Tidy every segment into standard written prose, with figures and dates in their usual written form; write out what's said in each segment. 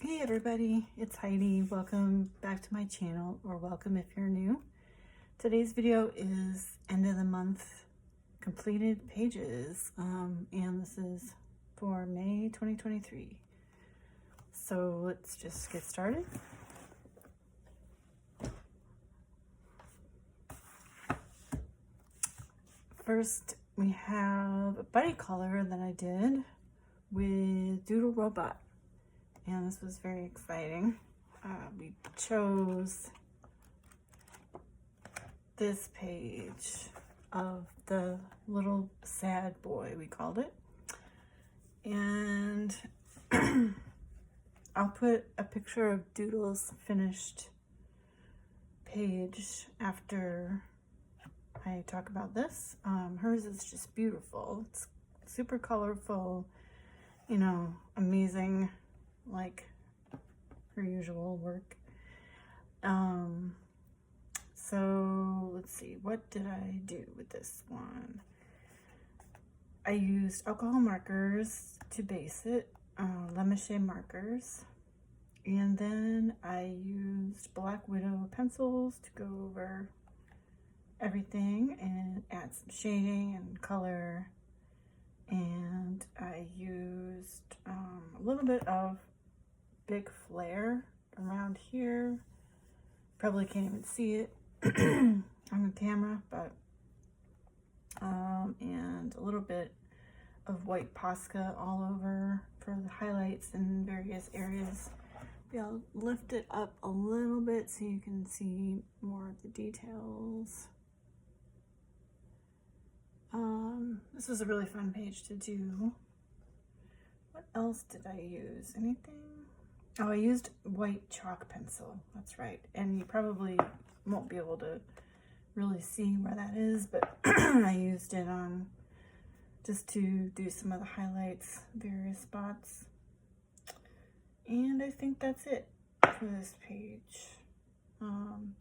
Hey everybody, it's Heidi. Welcome back to my channel, or welcome if you're new. Today's video is end of the month completed pages, and this is for May 2023. So let's just get started. First, we have a buddy color that I did with Doodle Robot. And this was very exciting. We chose this page of the little sad boy, we called it. And I'll put a picture of Doodle's finished page after I talk about this. Hers is just beautiful. It's super colorful, you know, amazing, like her usual work. So let's see, what did I do with this one? I used alcohol markers to base it, Lemon markers, and then I used Black Widow pencils to go over everything and add some shading and color. And I used a little bit of big flare around here. Probably can't even see it on the camera, but and a little bit of white Posca all over for the highlights in various areas. Maybe I'll lift it up a little bit so you can see more of the details. This was a really fun page to do. What else did I use? Anything? Oh, I used white chalk pencil. That's right. And you probably won't be able to really see where that is, but I used it on just to do some of the highlights, various spots. And I think that's it for this page.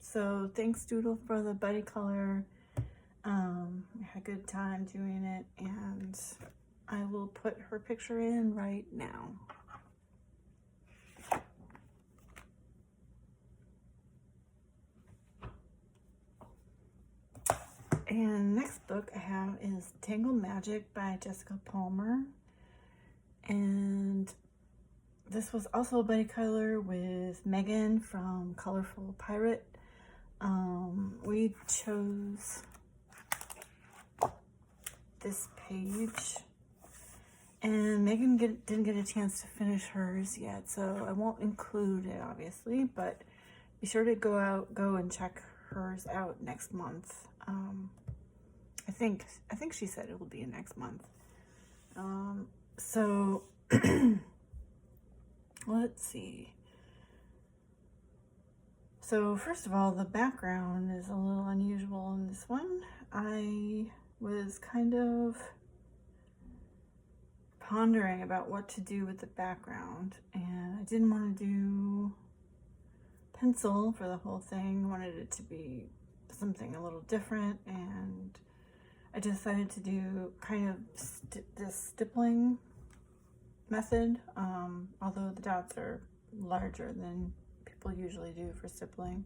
So thanks Doodle for the buddy color. I had a good time doing it, and I will put her picture in right now. And next book I have is Tangled Magic by Jessica Palmer. And this was also a buddy color with Megan from Colorful Pirate. We chose this page, and Megan didn't get a chance to finish hers yet, so I won't include it obviously, but be sure to go and check hers out next month. I think she said it will be next month. So let's see. So first of all, the background is a little unusual in this one. I was kind of pondering about what to do with the background, and I didn't want to do pencil for the whole thing. I wanted it to be something a little different, and I decided to do kind of this stippling method, although the dots are larger than people usually do for stippling.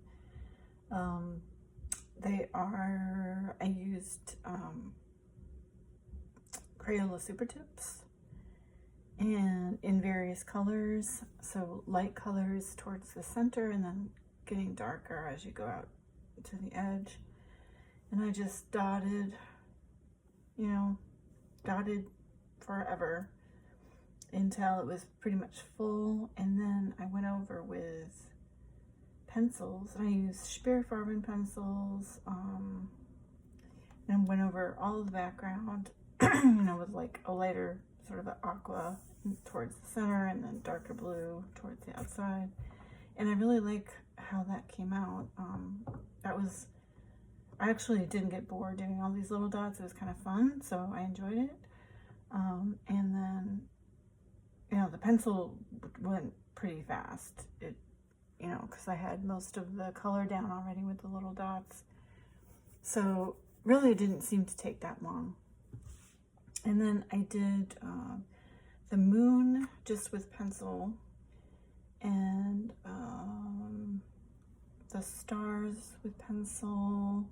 I used Crayola Super Tips, and in various colors, so light colors towards the center and then getting darker as you go out to the edge. And I just dotted, you know, dotted forever until it was pretty much full, and then I went over with pencils. I used Spearfarben pencils, and went over all of the background, you know, with like a lighter sort of an aqua towards the center and then darker blue towards the outside. And I really like how that came out. I actually didn't get bored doing all these little dots. It was kind of fun, so I enjoyed it. And then, you know, the pencil went pretty fast. You know, because I had most of the color down already with the little dots. So really it didn't seem to take that long. And then I did the moon just with pencil, and the stars with pencil.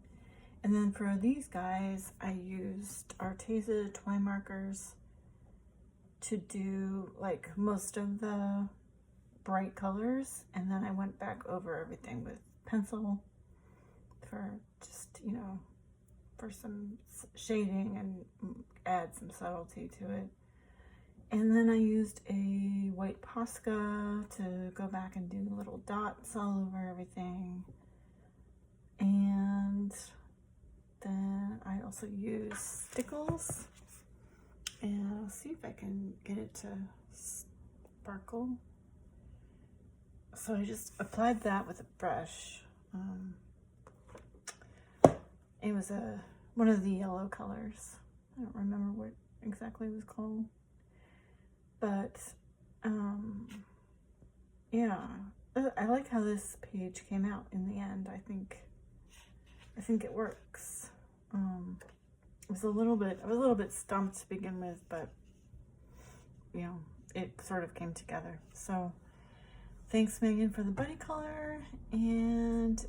And then for these guys, I used Arteza twine markers to do like most of the bright colors, and then I went back over everything with pencil for just, you know, for some shading and add some subtlety to it. And then I used a white Posca to go back and do little dots all over everything. And then I also used stickles, and I'll see if I can get it to sparkle. So I just applied that with a brush. It was one of the yellow colors. I don't remember what exactly it was called. But, yeah, I like how this page came out in the end. I think it works. I was a little bit stumped to begin with, but, you know, it sort of came together. So thanks, Megan, for the buddy color. And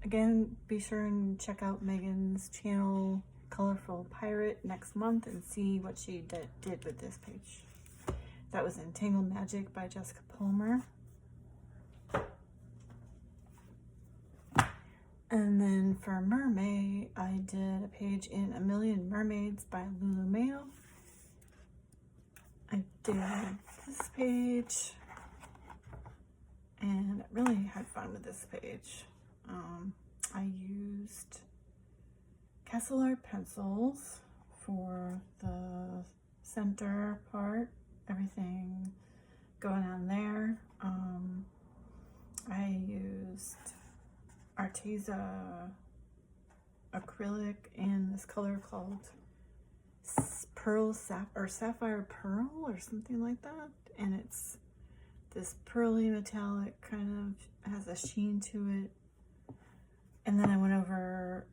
again, be sure and check out Megan's channel, Colorful Pirate, next month and see what she did with this page. That was in Tangled Magic by Jessica Palmer. And then for Mermaid, I did a page in A Million Mermaids by Lulu Mayo. I did this page, and I really had fun with this page. I used Castle Art pencils for the center part, everything going on there. I used Arteza acrylic in this color called Sapphire Pearl or something like that, and it's this pearly metallic, kind of has a sheen to it. And then I went over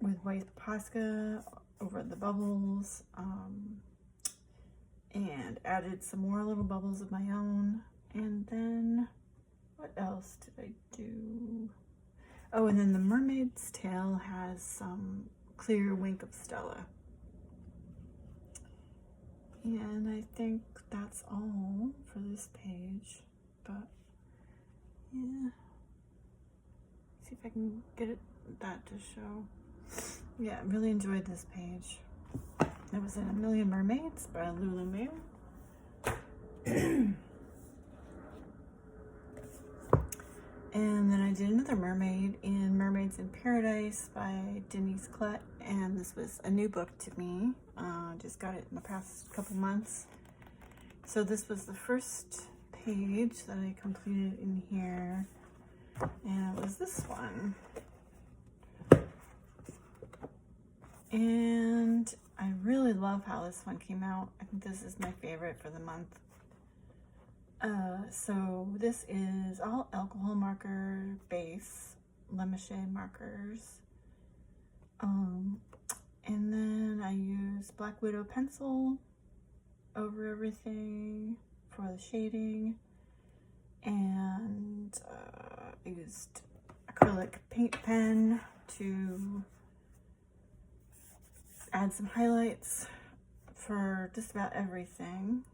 with white Posca over the bubbles, and added some more little bubbles of my own. And then what else did I do? Oh, and then the mermaid's tail has some clear wink of Stella. And I think that's all for this page, but yeah. See if I can get that to show. Yeah, I really enjoyed this page. It was in A Million Mermaids by Lulu Mayo. And then I did another mermaid in Mermaids in Paradise by Denise Klett, and this was a new book to me. Just got it in the past couple months. So this was the first page that I completed in here, and it was this one. And I really love how this one came out. I think this is my favorite for the month. So this is all alcohol marker base, Lemachet markers. And then I used Black Widow pencil over everything for the shading. And I used acrylic paint pen to add some highlights for just about everything.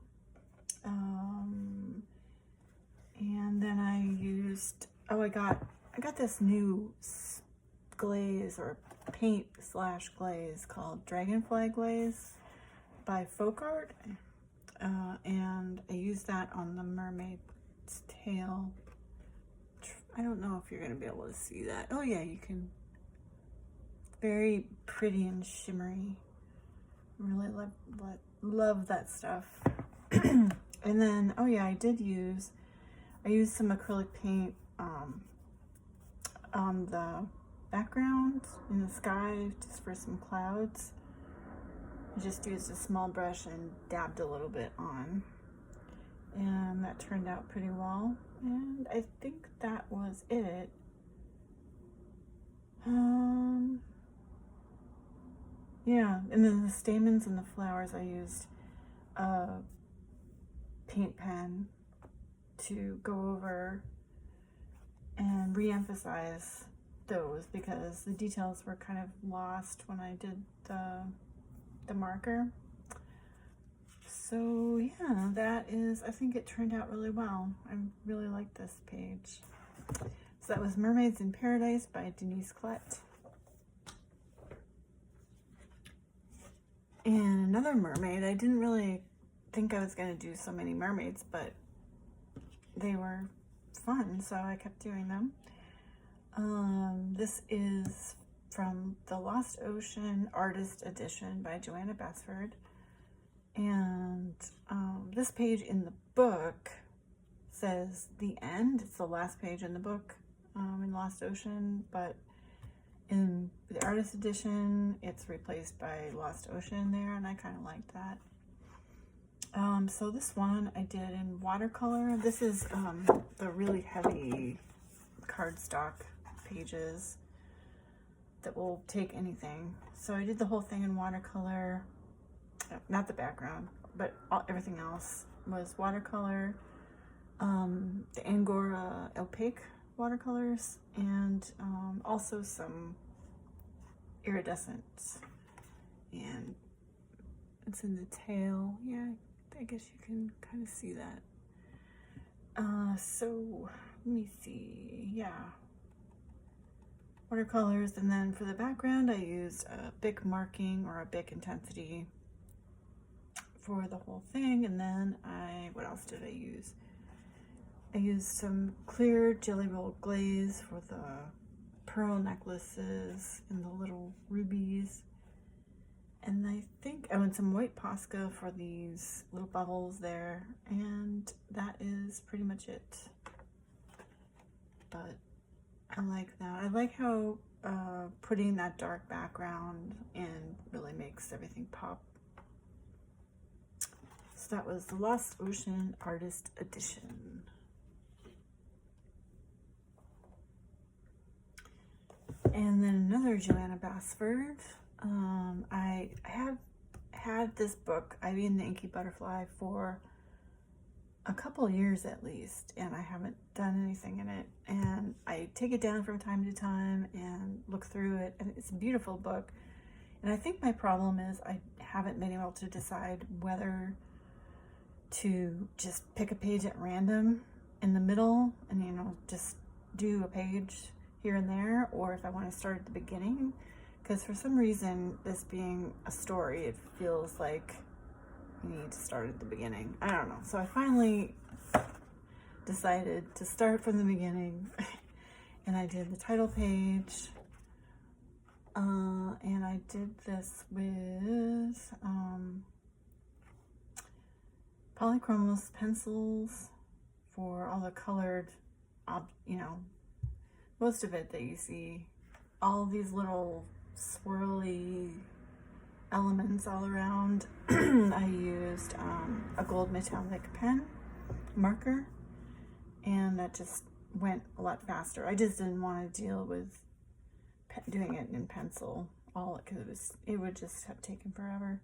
And then I used, I got this new glaze or paint / glaze called Dragonfly Glaze by Folk Art. And I used that on the mermaid's tail. I don't know if you're going to be able to see that. Oh yeah, you can. Very pretty and shimmery. Really love that stuff. And then, oh yeah, I used some acrylic paint on the background in the sky, just for some clouds. I just used a small brush and dabbed a little bit on, and that turned out pretty well. And I think that was it. Yeah, and then the stamens and the flowers, I used a paint pen to go over and re-emphasize those because the details were kind of lost when I did the marker. So yeah, that is, I think it turned out really well. I really like this page. So that was Mermaids in Paradise by Denise Klett. And another mermaid, I didn't really think I was going to do so many mermaids, but they were fun, so I kept doing them. This is from the Lost Ocean Artist Edition by Joanna Basford. And this page in the book says the end. It's the last page in the book in Lost Ocean, but in the artist edition, it's replaced by Lost Ocean there, and I kind of like that. So this one I did in watercolor. This is the really heavy cardstock pages that will take anything. So I did the whole thing in watercolor, not the background, but everything else was watercolor, the Angora opaque watercolors, and also some iridescent, and it's in the tail. Yeah, I guess you can kind of see that. So let me see. Yeah, watercolors, and then for the background I used a Bic marking or a Bic intensity for the whole thing. And then what else did I use? I used some clear Jelly Roll glaze for the pearl necklaces and the little rubies. And I think I went some white Posca for these little bubbles there. And that is pretty much it. But I like that. I like how putting that dark background in really makes everything pop. So that was the Lost Ocean Artist Edition. And then another Joanna Basford. I have had this book, Ivy and the Inky Butterfly, for a couple years at least, and I haven't done anything in it. And I take it down from time to time and look through it, and it's a beautiful book. And I think my problem is I haven't been able to decide whether to just pick a page at random in the middle and, you know, just do a page here and there, or if I want to start at the beginning, because for some reason, this being a story, it feels like you need to start at the beginning. I don't know. So I finally decided to start from the beginning, and I did the title page, and I did this with polychromos pencils for all the colored, you know, most of it that you see, all these little swirly elements all around. I used a gold metallic pen marker, and that just went a lot faster. I just didn't want to deal with doing it in pencil because it would just have taken forever.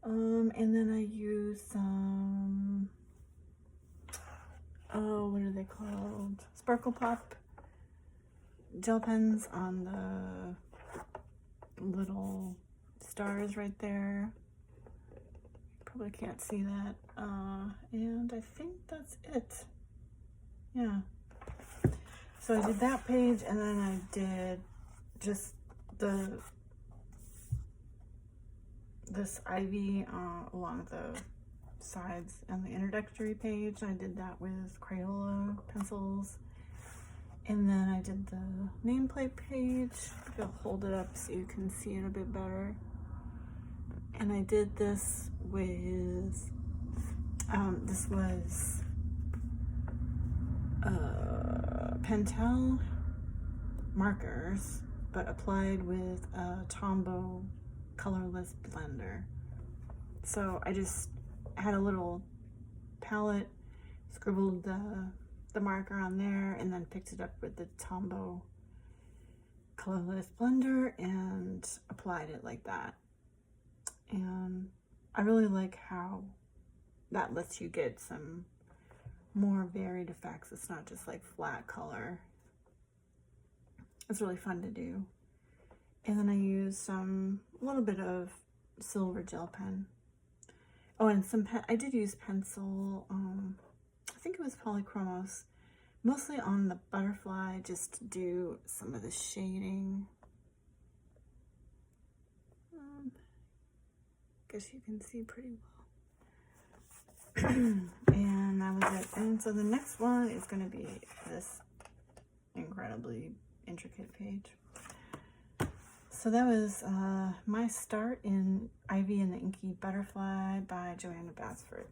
And then I used some, what are they called? Sparkle Pop gel pens on the little stars right there. Probably can't see that. And I think that's it. Yeah. So I did that page, and then I did just this ivy along the sides and the introductory page. I did that with Crayola pencils. And then I did the nameplate page. I'll hold it up so you can see it a bit better. And I did this with, this was Pentel markers, but applied with a Tombow colorless blender. So I just had a little palette, scribbled the marker on there, and then picked it up with the Tombow colorless blender and applied it like that. And I really like how that lets you get some more varied effects. It's not just like flat color. It's really fun to do. And then I use a little bit of silver gel pen. Oh, and I did use pencil. I think it was polychromos, mostly on the butterfly, just to do some of the shading. Guess you can see pretty well. And that was it. And so the next one is going to be this incredibly intricate page. So that was my start in Ivy and the Inky Butterfly by Joanna Basford.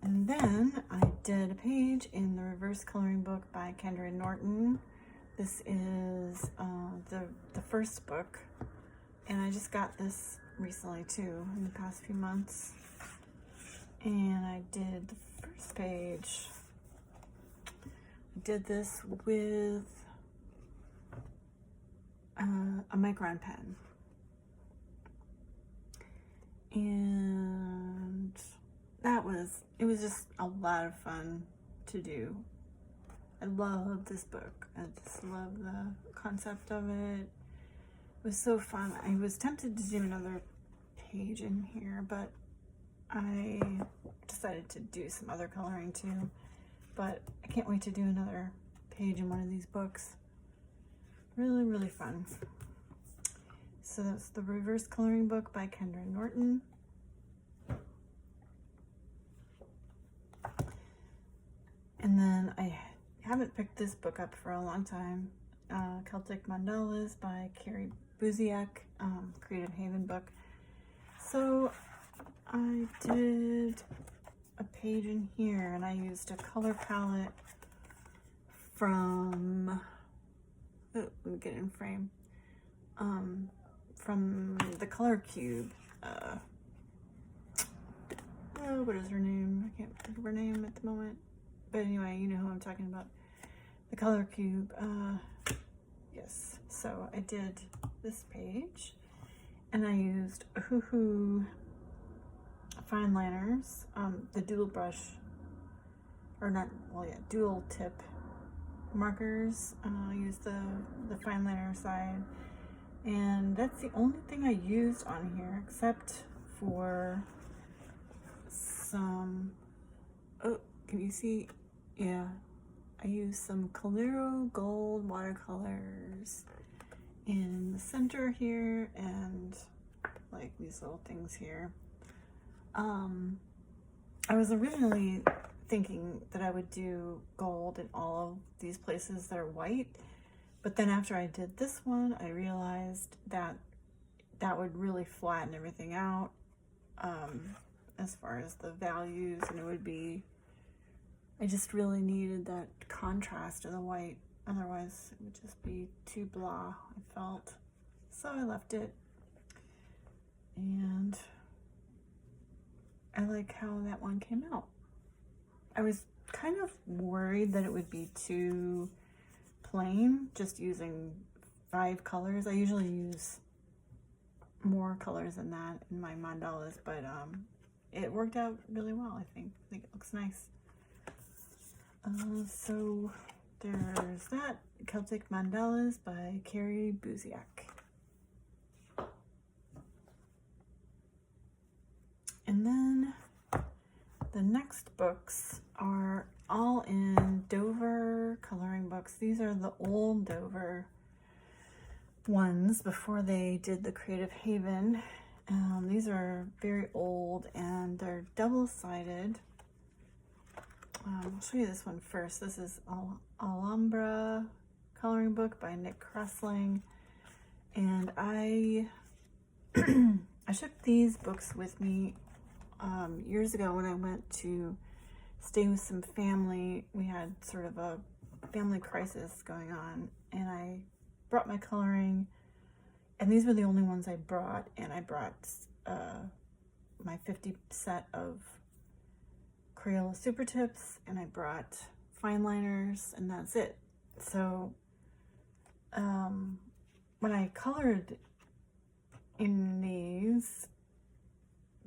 And then I did a page in the reverse coloring book by Kendra Norton. This is the first book, and I just got this recently too, in the past few months. And I did the first page. I did this with a micron pen, and it was just a lot of fun to do. I love this book. I just love the concept of it. It was so fun. I was tempted to do another page in here, but I decided to do some other coloring too. But I can't wait to do another page in one of these books. Really, really fun. So that's the reverse coloring book by Kendra Norton. And then I haven't picked this book up for a long time. Celtic Mandalas by Carrie Buziak, Creative Haven book. So I did a page in here, and I used a color palette from, let me get it in frame, from the Color Cube. What is her name? I can't think of her name at the moment. But anyway, you know who I'm talking about. The Color Cube. Yes. So I did this page, and I used Hoo fine liners, the dual brush, or not, well, yeah, dual tip markers. I used the fine liner side, and that's the only thing I used on here, except for some, oh, can you see? Yeah, I used some Calero gold watercolors in the center here, and like these little things here. I was originally thinking that I would do gold in all of these places that are white, but then after I did this one, I realized that that would really flatten everything out, as far as the values, and it would be, I just really needed that contrast of the white, otherwise it would just be too blah, I felt. So I left it, and I like how that one came out. I was kind of worried that it would be too plain, just using 5 colors. I usually use more colors than that in my mandalas, but it worked out really well, I think. I think it looks nice. So there's that, Celtic Mandalas by Carrie Buziak. And then the next books are all in Dover coloring books. These are the old Dover ones before they did the Creative Haven. These are very old, and they're double-sided. I'll show you this one first. This is Alhambra coloring book by Nick Kressling, and I I took these books with me years ago when I went to stay with some family. We had sort of a family crisis going on, and I brought my coloring, and these were the only ones I brought, and I brought my 50 set of Crayola Super Tips, and I brought fine liners, and that's it. So when I colored in these,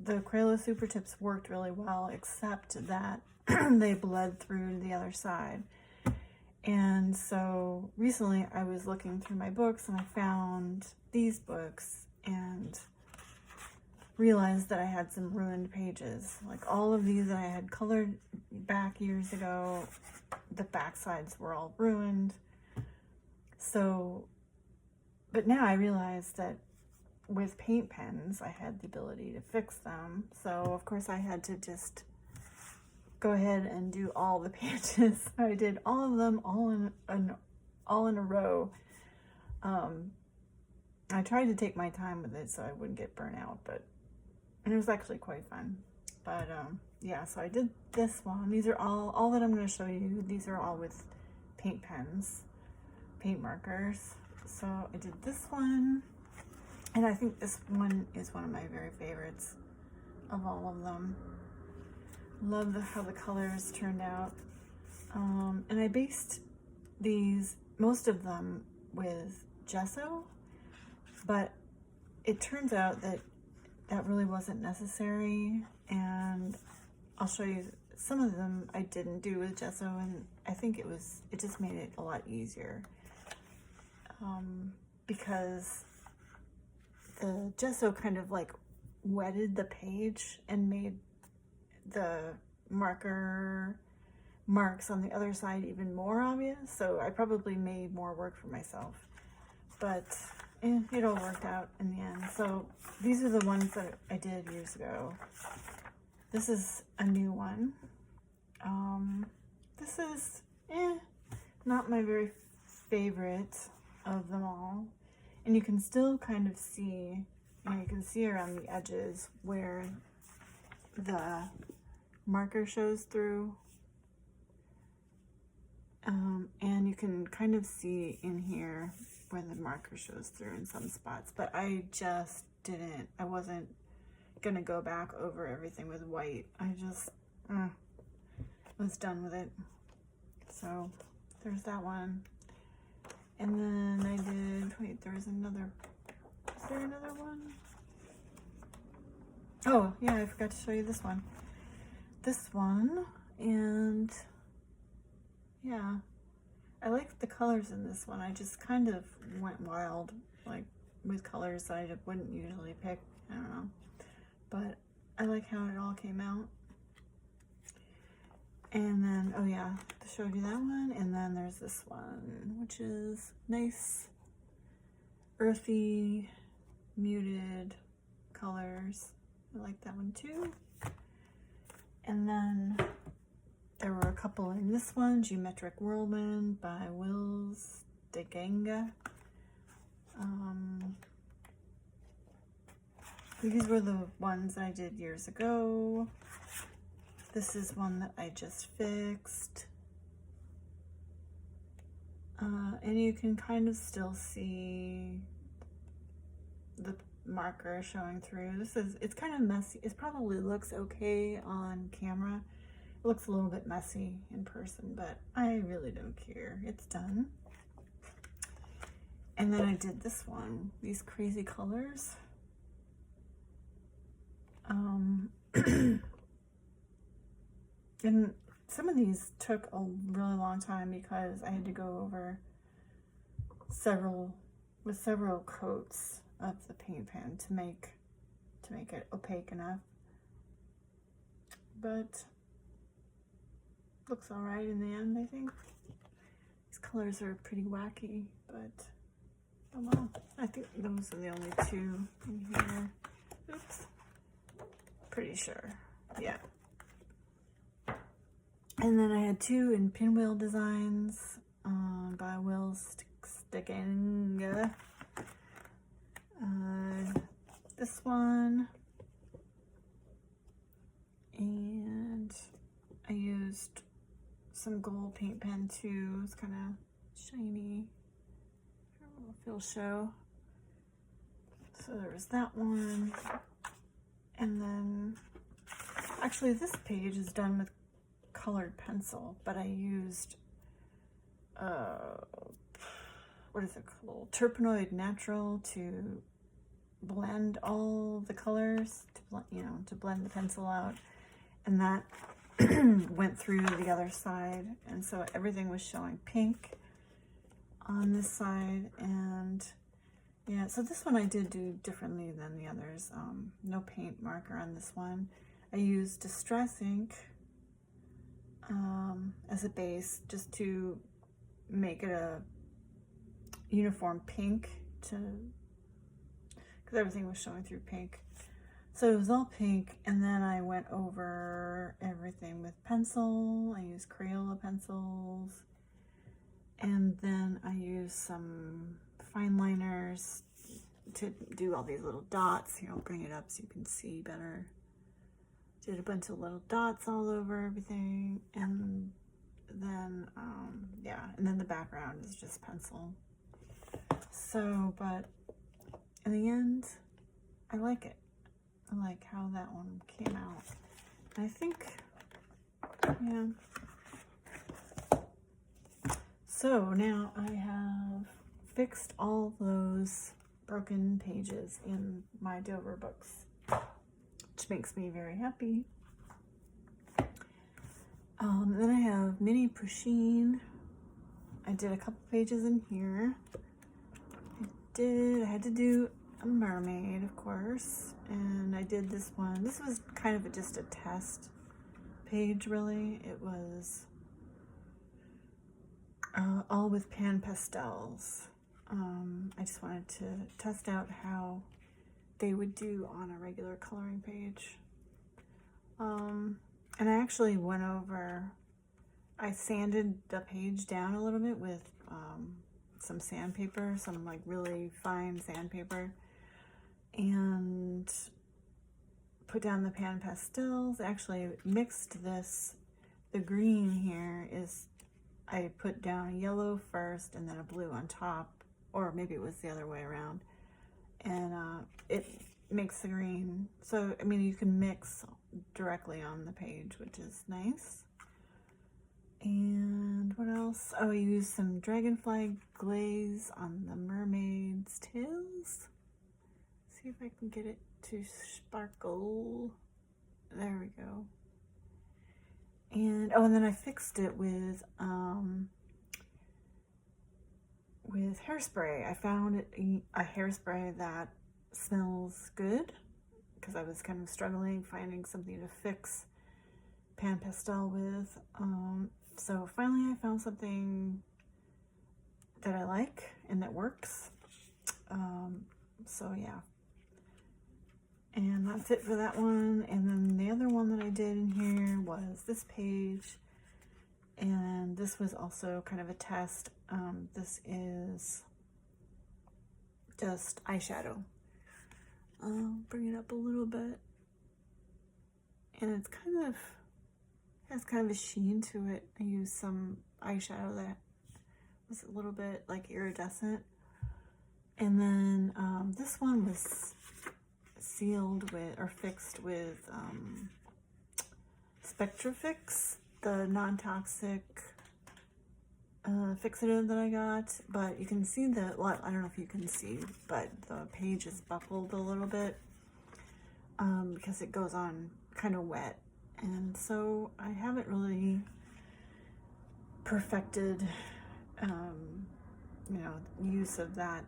the Crayola Super Tips worked really well, except that they bled through to the other side. And so recently I was looking through my books and I found these books and realized that I had some ruined pages. Like all of these that I had colored back years ago, the back sides were all ruined. So, but now I realized that with paint pens, I had the ability to fix them. So of course I had to just go ahead and do all the pages. I did all of them all in a row. I tried to take my time with it so I wouldn't get burnt out, and it was actually quite fun. But yeah, so I did this one. These are all that I'm going to show you. These are all with paint pens, paint markers. So I did this one, and I think this one is one of my very favorites of all of them. Love how the colors turned out. And I based these, most of them, with gesso, but it turns out that that really wasn't necessary, and I'll show you some of them I didn't do with gesso, and I think it just made it a lot easier, because the gesso kind of like wetted the page and made the marks on the other side even more obvious. So I probably made more work for myself, but it all worked out in the end. So these are the ones that I did years ago. This is a new one. This is not my very favorite of them all, and you can still kind of see, you can see around the edges where the marker shows through, and you can kind of see in here where the marker shows through in some spots, but I just didn't, I wasn't gonna go back over everything with white. I just was done with it. So there's that one. And then I did, wait, there was another, is there another one? Oh yeah, I forgot to show you this one. This one, and yeah, I like the colors in this one. I just kind of went wild, like with colors that I wouldn't usually pick. I don't know, but I like how it all came out. And then, oh yeah, I showed you that one. And then there's this one, which is nice, earthy, muted colors. I like that one too. And then there were a couple in this one, Geometric Whirlwind by Wills de Ganga. These were the ones I did years ago. This is one that I just fixed. And you can kind of still see the marker showing through. It's kind of messy. It probably looks okay on camera. It looks a little bit messy in person, but I really don't care. It's done. And then I did this one, these crazy colors. And some of these took a really long time because I had to go over several coats of the paint pen to make it opaque enough. But looks all right in the end, I think. These colors are pretty wacky, but oh well. I think those are the only two in here. Oops. Pretty sure. Yeah. And then I had two in pinwheel designs by Wills de Ganga. This one, and I used some gold paint pen too. It's kind of shiny. I don't know if it'll show. So there was that one, and then actually this page is done with colored pencil, but I used what is it called, Terpenoid Natural to blend all the colors, to blend the pencil out, and that went through the other side, and so everything was showing pink on this side. And yeah, so this one I did do differently than the others. No paint marker on this one. I used Distress ink as a base, just to make it a uniform pink, because everything was showing through pink. So it was all pink, and then I went over everything with pencil. I used Crayola pencils, and then I used some fine liners to do all these little dots. Here, I'll bring it up so you can see better. Did a bunch of little dots all over everything, and then yeah, and then the background is just pencil. So, but in the end, I like it. I like how that one came out. I think, yeah. So now I have fixed all those broken pages in my Dover books, which makes me very happy. Then I have mini Pusheen. I did a couple pages in here. I had to do a mermaid, of course, and I did this one. This was kind of just a test page, really. It was all with pan pastels. I just wanted to test out how they would do on a regular coloring page. And I actually went over, I sanded the page down a little bit with some sandpaper, some like really fine sandpaper, and put down the pan pastels. Actually mixed this, the green here is, I put down a yellow first and then a blue on top, or maybe it was the other way around, and it makes the green. So, I mean, you can mix directly on the page, which is nice. And what else? Oh, I used some dragonfly glaze on the mermaid's tails. See if I can get it to sparkle. There we go. And, oh, and then I fixed it with hairspray. I found a hairspray that smells good, because I was kind of struggling finding something to fix pan pastel with. So finally I found something that I like and that works. So yeah. And that's it for that one. And then the other one that I did in here was this page. And this was also kind of a test. This is just eyeshadow. I'll bring it up a little bit. And it's kind of, has kind of a sheen to it. I used some eyeshadow that was a little bit like iridescent. And then this one was sealed with, or fixed with Spectrafix, the non-toxic fixative that I got. But you can see the, well, I don't know if you can see, but the page is buckled a little bit because it goes on kind of wet. And so I haven't really perfected, you know, use of that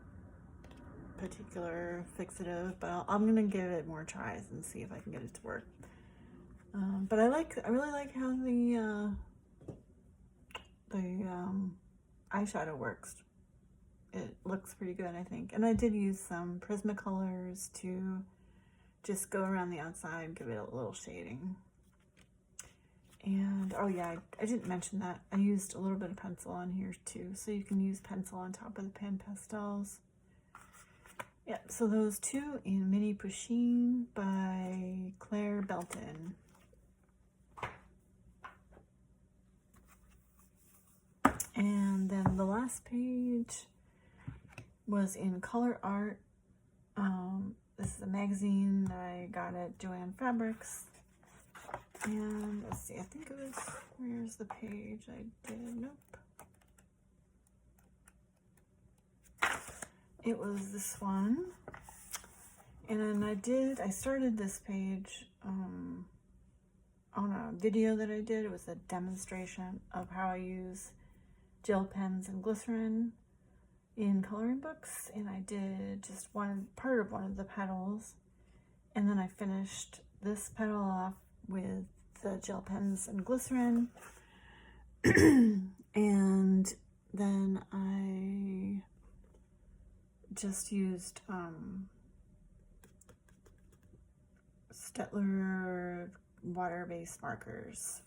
particular fixative, but I'm gonna give it more tries and see if I can get it to work. But I really like how the eyeshadow works. It looks pretty good, I think. And I did use some Prismacolors to just go around the outside, give it a little shading. And, oh yeah, I didn't mention that. I used a little bit of pencil on here too, so you can use pencil on top of the pan pastels. Yeah, so those two in Mini Pusheen by Claire Belton. And then the last page was in Color Art. This is a magazine that I got at Joann Fabrics. And let's see, I think it was, where's the page I did? Nope. It was this one. And I started this page on a video that I did. It was a demonstration of how I use gel pens and glycerin in coloring books, and I did just part of one of the petals, and then I finished this petal off with the gel pens and glycerin, and then I just used Stettler water-based markers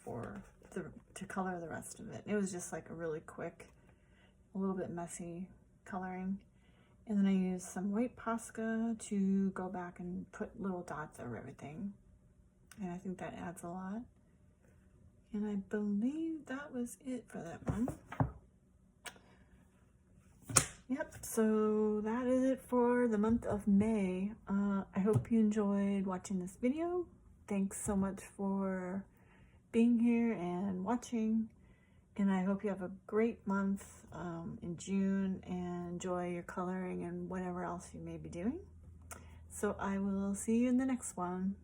to color the rest of it. It was just like a really quick, a little bit messy coloring. And then I used some white Posca to go back and put little dots over everything. And I think that adds a lot. And I believe that was it for that one. Yep, so that is it for the month of May. I hope you enjoyed watching this video. Thanks so much for being here and watching. And I hope you have a great month in June and enjoy your coloring and whatever else you may be doing. So I will see you in the next one.